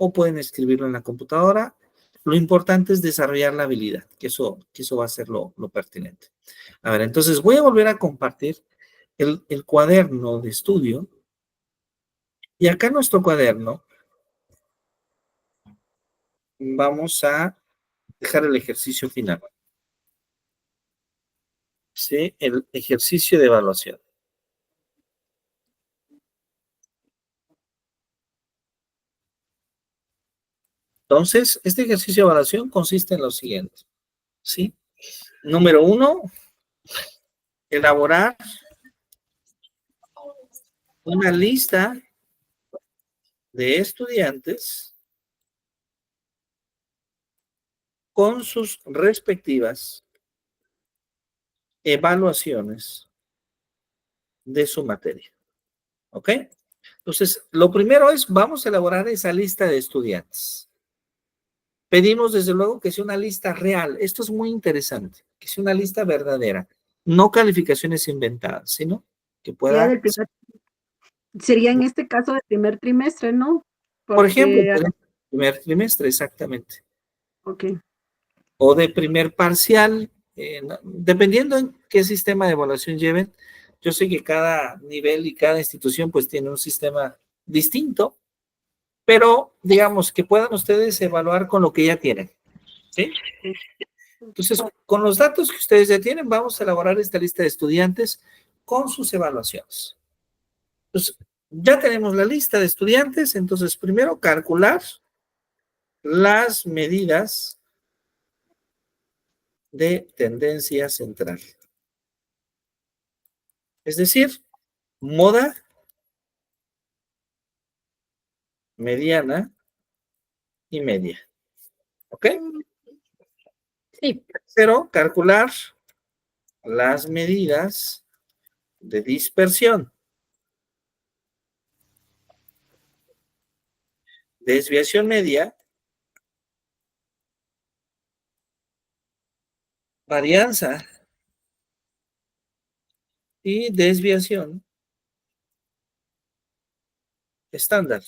o pueden escribirlo en la computadora. Lo importante es desarrollar la habilidad, que eso va a ser lo pertinente. A ver, entonces voy a volver a compartir el cuaderno de estudio. Y acá en nuestro cuaderno vamos a dejar el ejercicio final. ¿Sí? El ejercicio de evaluación. Entonces, este ejercicio de evaluación consiste en lo siguiente, ¿sí? Número 1, elaborar una lista de estudiantes con sus respectivas evaluaciones de su materia. ¿Ok? Entonces, lo primero es, vamos a elaborar esa lista de estudiantes. Pedimos, desde luego, que sea una lista real. Esto es muy interesante, que sea una lista verdadera, no calificaciones inventadas, sino que Sería pueda, sería en este caso del primer trimestre, ¿no? por ejemplo, Porque, primer trimestre, exactamente, ok, o de primer parcial, dependiendo en qué sistema de evaluación lleven. Yo sé que cada nivel y cada institución pues tiene un sistema distinto, pero digamos que puedan ustedes evaluar con lo que ya tienen, ¿sí? Entonces, con los datos que ustedes ya tienen, vamos a elaborar esta lista de estudiantes con sus evaluaciones. Entonces, ya tenemos la lista de estudiantes, entonces primero calcular las medidas de tendencia central. Es decir, moda, mediana y media. ¿Ok? sí, Pero calcular las medidas de dispersión, desviación media, varianza y desviación estándar.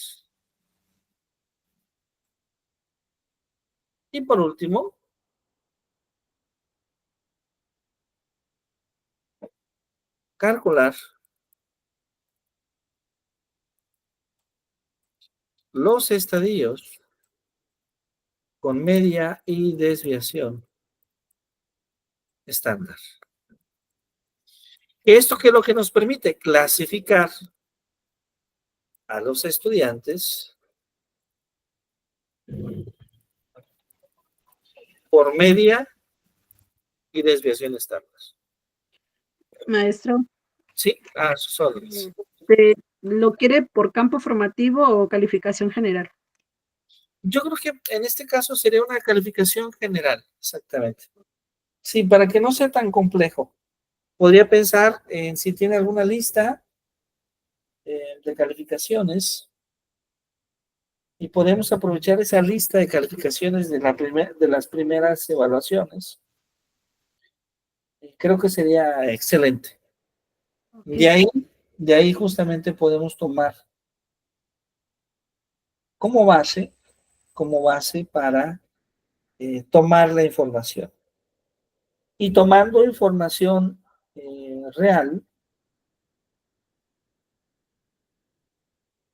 Y por último, calcular los estadios con media y desviación estándar. ¿Esto qué es lo que nos permite? Clasificar a los estudiantes por media y desviación estándar. maestro. Sí, a sus órdenes. ¿Lo quiere por campo formativo o calificación general? Yo creo que en este caso sería una calificación general, exactamente. Sí, para que no sea tan complejo. Podría pensar en si tiene alguna lista de calificaciones y podemos aprovechar esa lista de calificaciones de las primeras evaluaciones. Creo que sería excelente. De ahí, de ahí justamente podemos tomar como base, como base para tomar la información. Y tomando información real,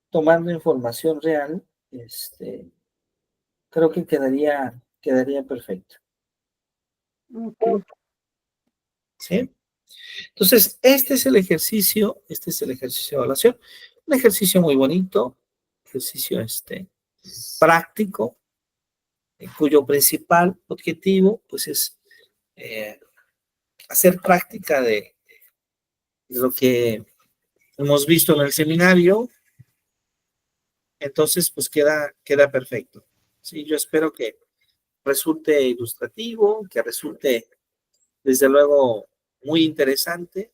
tomando información real, creo que quedaría perfecto. Ok. ¿Sí? Entonces, este es el ejercicio de evaluación. Un ejercicio muy bonito, ejercicio práctico, cuyo principal objetivo pues es eh, hacer práctica de lo que hemos visto en el seminario. Entonces pues queda perfecto. Sí, yo espero que resulte ilustrativo, que resulte desde luego muy interesante,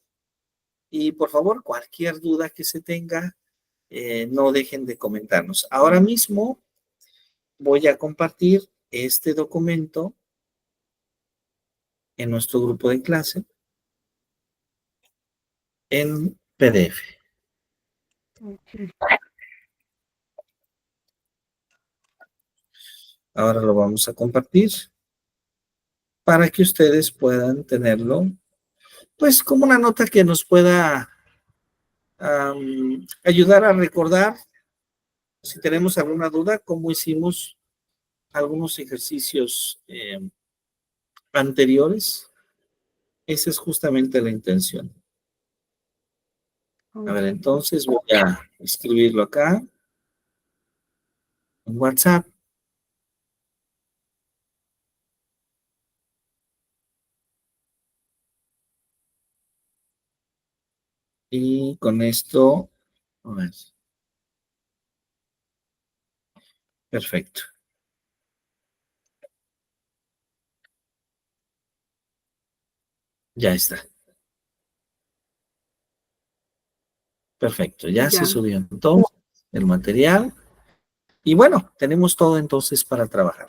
y por favor cualquier duda que se tenga, no dejen de comentarnos. Ahora mismo voy a compartir este documento en nuestro grupo de clase en PDF. Ahora lo vamos a compartir para que ustedes puedan tenerlo, pues como una nota que nos pueda ayudar a recordar, si tenemos alguna duda, cómo hicimos algunos ejercicios anteriores. Esa es justamente la intención. A ver, entonces voy a escribirlo acá en WhatsApp. Y con esto, a ver, perfecto. Ya está. Perfecto, ya se Ya. subió entonces el material. Y bueno, tenemos todo entonces para trabajar.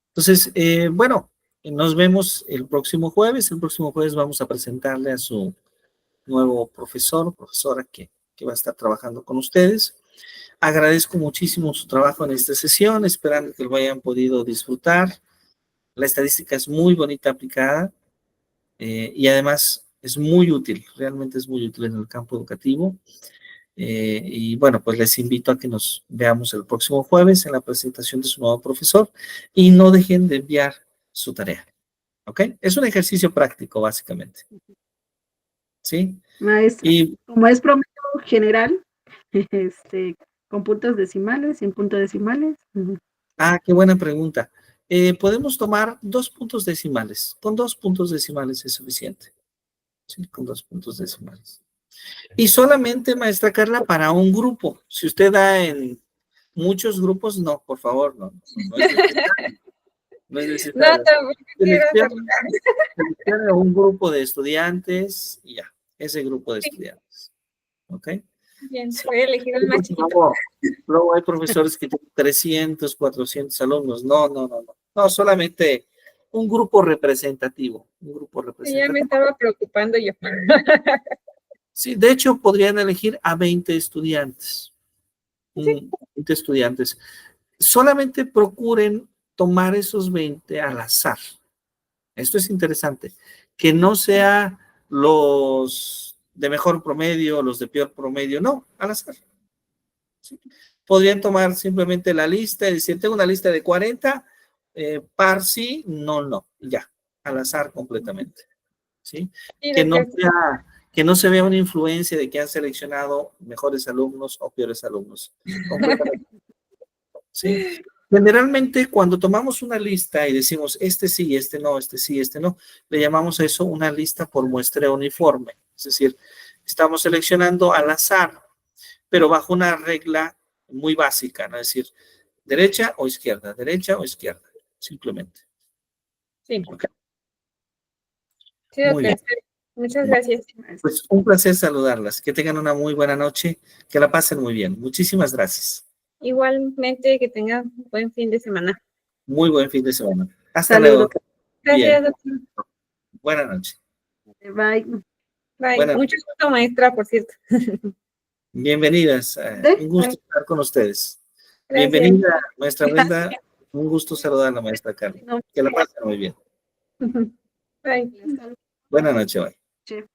Entonces, bueno, nos vemos el próximo jueves. El próximo jueves vamos a presentarle a su nuevo profesor o profesora que va a estar trabajando con ustedes. Agradezco muchísimo su trabajo en esta sesión, esperando que lo hayan podido disfrutar. La estadística es muy bonita aplicada y además es muy útil, realmente es muy útil en el campo educativo. Y bueno, pues les invito a que nos veamos el próximo jueves en la presentación de su nuevo profesor y no dejen de enviar su tarea. ¿Ok? Es un ejercicio práctico, básicamente. ¿Sí? Maestra, Y, como es promedio general, con puntos decimales, sin puntos decimales. qué buena pregunta. Podemos tomar 2 puntos decimales. Con 2 puntos decimales es suficiente. Sí, con 2 puntos decimales. Y solamente, maestra Carla, para un grupo. Si usted da en muchos grupos, no, por favor, no es necesario. No es No, necesario. tampoco quiero hacerlo. Seleccione un grupo de estudiantes y ya, ese grupo de estudiantes. ¿Ok? Bien, Sí. voy a elegir el más chiquito. Luego hay profesores que tienen 300, 400 alumnos. No, no, no, no. No, solamente un grupo representativo. Un grupo Ya me representativo. estaba preocupando yo. Sí, de hecho, podrían elegir a 20 estudiantes. Sí. 20 estudiantes. Solamente procuren tomar esos 20 al azar. Esto es interesante. Que no sea los de mejor promedio, los de peor promedio, no, al azar. ¿Sí? Podrían tomar simplemente la lista y decir, tengo una lista de 40, par sí, no, no, ya, al azar completamente. ¿Sí? Sí, Que no doctor. sea, que no se vea una influencia de que han seleccionado mejores alumnos o peores alumnos. Completamente. ¿Sí? Generalmente, cuando tomamos una lista y decimos, este sí, este no, este sí, este no, le llamamos a eso una lista por muestreo uniforme. Es decir, estamos seleccionando al azar, pero bajo una regla muy básica, ¿no? Es decir, derecha o izquierda, simplemente. Sí, ¿Ok? sí, Muy doctor. bien. Muchas gracias. Pues un placer saludarlas. Que tengan una muy buena noche, que la pasen muy bien. Muchísimas gracias. Igualmente, que tengan un buen fin de semana. Muy buen fin de semana. Hasta Saludos. luego. Gracias, Bien. doctor. Buenas noches. Bye. Bye. Buenas Mucho gusto, maestra, por cierto. Bienvenidas. Un gusto estar con ustedes. Gracias. Bienvenida, maestra Brenda. Un gusto saludar a la maestra Carla. No, Que la pasen muy bien. Bye. Buenas noches. Bye. che.